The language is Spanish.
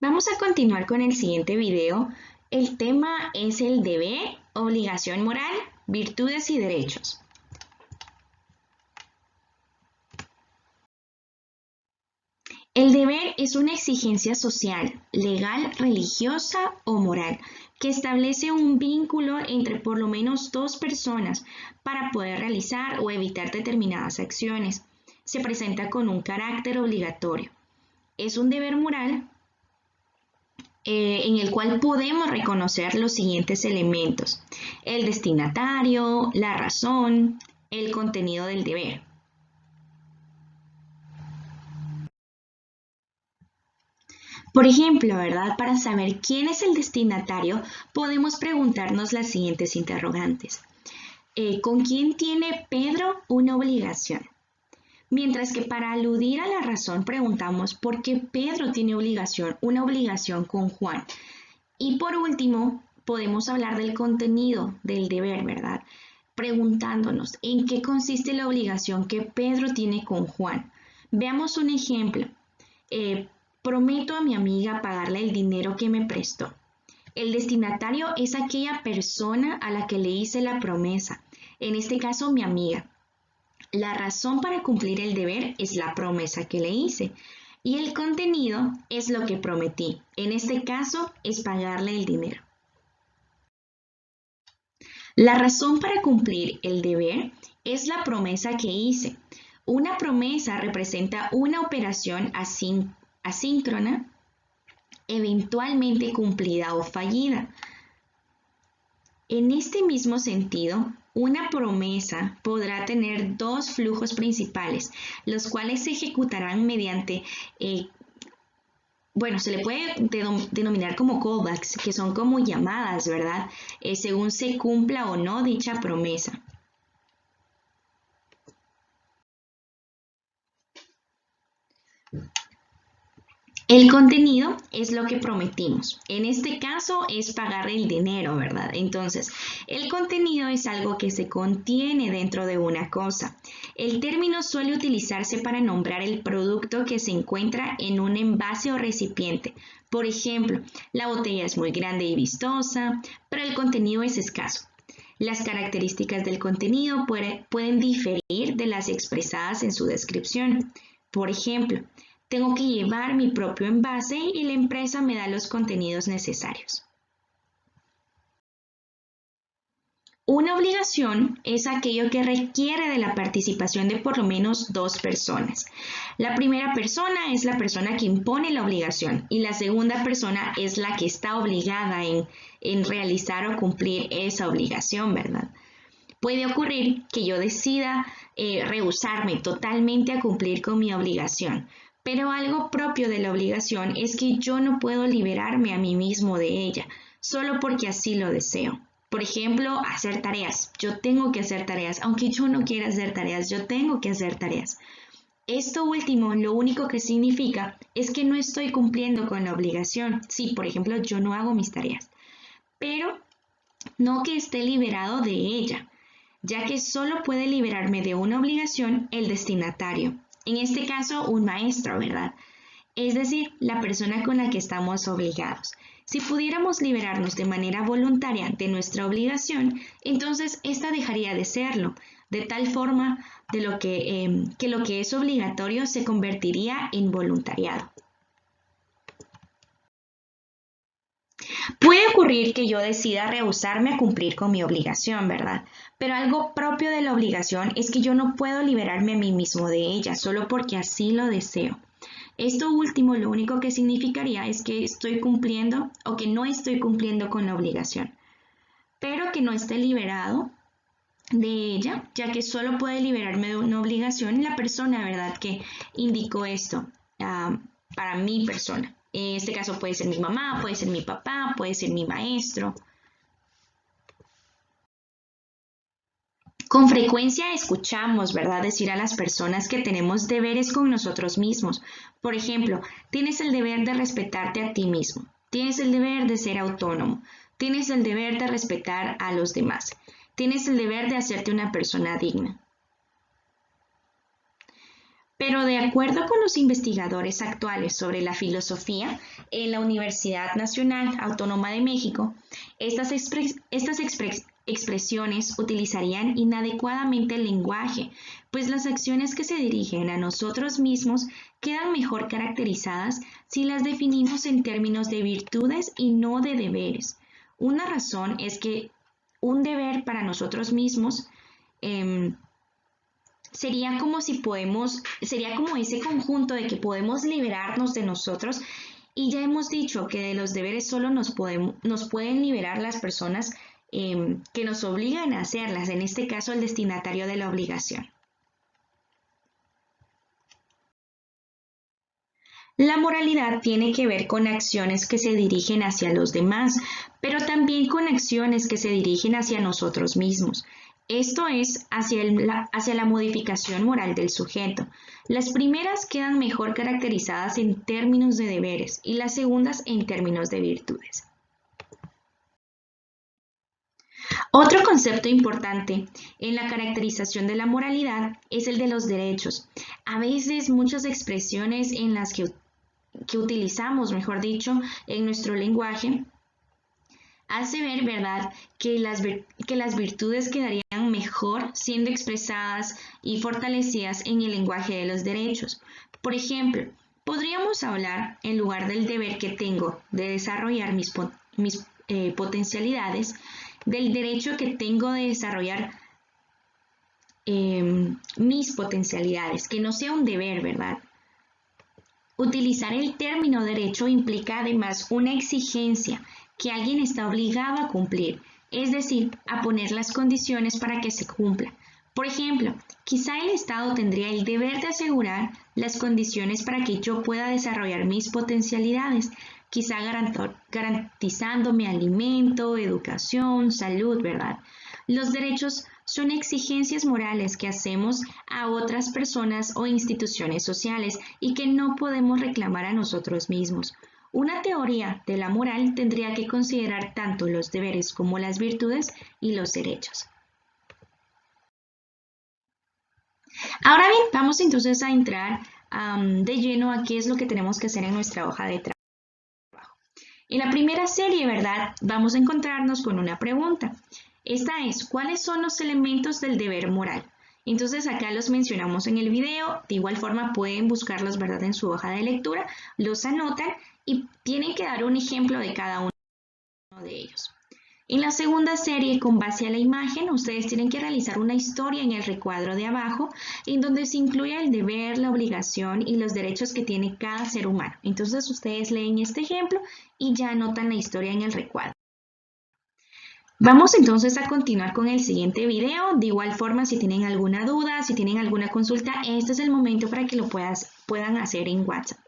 Vamos a continuar con el siguiente video. El tema es el deber, obligación moral, virtudes y derechos. El deber es una exigencia social, legal, religiosa o moral que establece un vínculo entre por lo menos dos personas para poder realizar o evitar determinadas acciones. Se presenta con un carácter obligatorio. Es un deber moral en el cual podemos reconocer los siguientes elementos: el destinatario, la razón, el contenido del deber. Por ejemplo, ¿verdad? Para saber quién es el destinatario, podemos preguntarnos las siguientes interrogantes. ¿Con quién tiene Pedro una obligación? Mientras que para aludir a la razón preguntamos por qué Pedro tiene una obligación con Juan. Y por último, podemos hablar del contenido del deber, ¿verdad? Preguntándonos en qué consiste la obligación que Pedro tiene con Juan. Veamos un ejemplo. Prometo a mi amiga pagarle el dinero que me prestó. El destinatario es aquella persona a la que le hice la promesa, en este caso mi amiga. La razón para cumplir el deber es la promesa que le hice. Y el contenido es lo que prometí. En este caso es pagarle el dinero. La razón para cumplir el deber es la promesa que hice. Una promesa representa una operación asíncrona, eventualmente cumplida o fallida. En este mismo sentido, una promesa podrá tener dos flujos principales, los cuales se ejecutarán mediante, se le puede denominar como callbacks, que son como llamadas, ¿verdad? Según se cumpla o no dicha promesa. El contenido es lo que prometimos. En este caso es pagar el dinero, ¿verdad? Entonces, el contenido es algo que se contiene dentro de una cosa. El término suele utilizarse para nombrar el producto que se encuentra en un envase o recipiente. Por ejemplo, la botella es muy grande y vistosa, pero el contenido es escaso. Las características del contenido pueden diferir de las expresadas en su descripción. Por ejemplo, tengo que llevar mi propio envase y la empresa me da los contenidos necesarios. Una obligación es aquello que requiere de la participación de por lo menos dos personas. La primera persona es la persona que impone la obligación y la segunda persona es la que está obligada en realizar o cumplir esa obligación, ¿verdad? Puede ocurrir que yo decida rehusarme totalmente a cumplir con mi obligación, pero algo propio de la obligación es que yo no puedo liberarme a mí mismo de ella, solo porque así lo deseo. Por ejemplo, hacer tareas. Yo tengo que hacer tareas, aunque yo no quiera hacer tareas, yo tengo que hacer tareas. Esto último, lo único que significa es que no estoy cumpliendo con la obligación. Sí, por ejemplo, yo no hago mis tareas, pero no que esté liberado de ella, ya que solo puede liberarme de una obligación el destinatario, en este caso un maestro, ¿verdad? Es decir, la persona con la que estamos obligados. Si pudiéramos liberarnos de manera voluntaria de nuestra obligación, entonces esta dejaría de serlo, de tal forma que lo que es obligatorio se convertiría en voluntariado. Puede ocurrir que yo decida rehusarme a cumplir con mi obligación, ¿verdad? Pero algo propio de la obligación es que yo no puedo liberarme a mí mismo de ella solo porque así lo deseo. Esto último lo único que significaría es que estoy cumpliendo o que no estoy cumpliendo con la obligación, pero que no esté liberado de ella, ya que solo puede liberarme de una obligación la persona, ¿verdad?, que indicó esto para mi persona. En este caso puede ser mi mamá, puede ser mi papá, puede ser mi maestro. Con frecuencia escuchamos, ¿verdad?, decir a las personas que tenemos deberes con nosotros mismos. Por ejemplo, tienes el deber de respetarte a ti mismo, tienes el deber de ser autónomo, tienes el deber de respetar a los demás, tienes el deber de hacerte una persona digna. Pero de acuerdo con los investigadores actuales sobre la filosofía en la Universidad Nacional Autónoma de México, estas expresiones utilizarían inadecuadamente el lenguaje, pues las acciones que se dirigen a nosotros mismos quedan mejor caracterizadas si las definimos en términos de virtudes y no de deberes. Una razón es que un deber para nosotros mismos sería como ese conjunto de que podemos liberarnos de nosotros, y ya hemos dicho que de los deberes solo nos pueden liberar las personas que nos obligan a hacerlas, en este caso el destinatario de la obligación. La moralidad tiene que ver con acciones que se dirigen hacia los demás, pero también con acciones que se dirigen hacia nosotros mismos. Esto es, hacia la modificación moral del sujeto. Las primeras quedan mejor caracterizadas en términos de deberes y las segundas en términos de virtudes. Otro concepto importante en la caracterización de la moralidad es el de los derechos. A veces muchas expresiones en las que utilizamos, mejor dicho, en nuestro lenguaje, hace ver, ¿verdad?, que las virtudes quedarían mejor siendo expresadas y fortalecidas en el lenguaje de los derechos. Por ejemplo, podríamos hablar, en lugar del deber que tengo de desarrollar mis potencialidades, del derecho que tengo de desarrollar mis potencialidades, que no sea un deber, ¿verdad? Utilizar el término derecho implica además una exigencia que alguien está obligado a cumplir, es decir, a poner las condiciones para que se cumpla. Por ejemplo, quizá el Estado tendría el deber de asegurar las condiciones para que yo pueda desarrollar mis potencialidades, quizá garantizándome alimento, educación, salud, ¿verdad? Los derechos son exigencias morales que hacemos a otras personas o instituciones sociales y que no podemos reclamar a nosotros mismos. Una teoría de la moral tendría que considerar tanto los deberes como las virtudes y los derechos. Ahora bien, vamos entonces a entrar de lleno a qué es lo que tenemos que hacer en nuestra hoja de trabajo. En la primera serie, ¿verdad?, vamos a encontrarnos con una pregunta. Esta es, ¿cuáles son los elementos del deber moral? Entonces acá los mencionamos en el video, de igual forma pueden buscarlos, ¿verdad?, en su hoja de lectura, los anotan y tienen que dar un ejemplo de cada uno de ellos. En la segunda serie, con base a la imagen, ustedes tienen que realizar una historia en el recuadro de abajo, en donde se incluye el deber, la obligación y los derechos que tiene cada ser humano. Entonces ustedes leen este ejemplo y ya anotan la historia en el recuadro. Vamos entonces a continuar con el siguiente video. De igual forma, si tienen alguna duda, si tienen alguna consulta, este es el momento para que lo puedan hacer en WhatsApp.